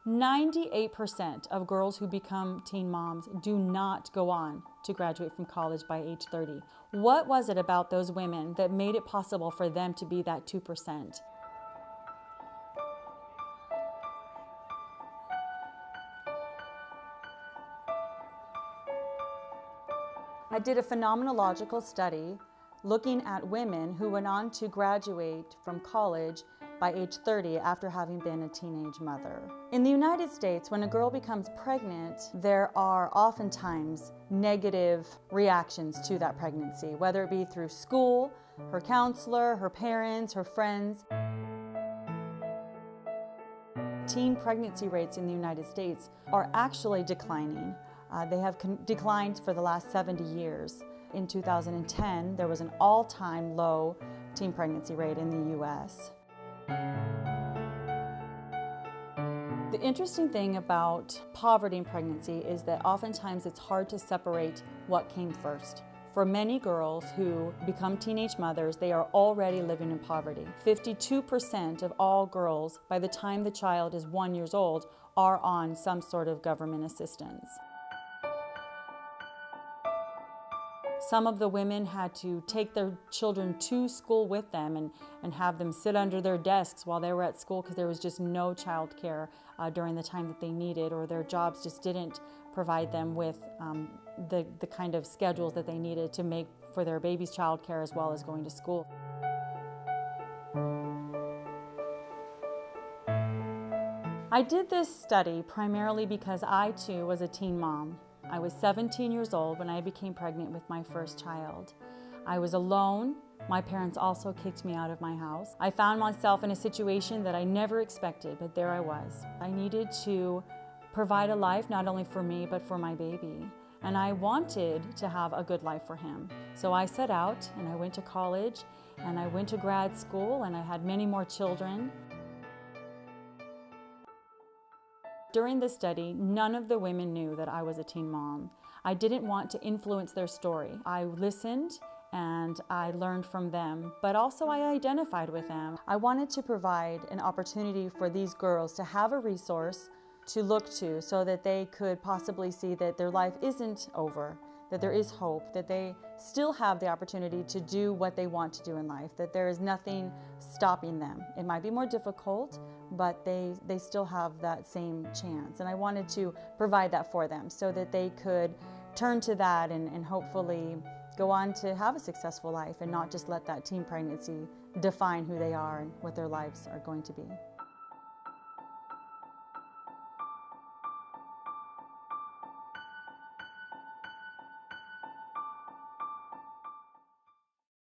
98% of girls who become teen moms do not go on to graduate from college by age 30. What was it about those women that made it possible for them to be that 2%? I did a phenomenological study looking at women who went on to graduate from college by age 30 after having been a teenage mother. In the United States, when a girl becomes pregnant, there are oftentimes negative reactions to that pregnancy, whether it be through school, her counselor, her parents, her friends. Teen pregnancy rates in the United States are actually declining. They have declined for the last 70 years. In 2010, there was an all-time low teen pregnancy rate in the U.S. The interesting thing about poverty in pregnancy is that oftentimes it's hard to separate what came first. For many girls who become teenage mothers, they are already living in poverty. 52% of all girls, by the time the child is 1 year old, are on some sort of government assistance. Some of the women had to take their children to school with them and have them sit under their desks while they were at school because there was just no child care during the time that they needed, or their jobs just didn't provide them with the kind of schedules that they needed to make for their baby's child care as well as going to school. I did this study primarily because I too was a teen mom. I was 17 years old when I became pregnant with my first child. I was alone. My parents also kicked me out of my house. I found myself in a situation that I never expected, but there I was. I needed to provide a life not only for me, but for my baby. And I wanted to have a good life for him. So I set out and I went to college and I went to grad school and I had many more children. During this study, none of the women knew that I was a teen mom. I didn't want to influence their story. I listened and I learned from them, but also I identified with them. I wanted to provide an opportunity for these girls to have a resource to look to so that they could possibly see that their life isn't over, that there is hope, that they still have the opportunity to do what they want to do in life, that there is nothing stopping them. It might be more difficult, but they still have that same chance. And I wanted to provide that for them so that they could turn to that and hopefully go on to have a successful life and not just let that teen pregnancy define who they are and what their lives are going to be.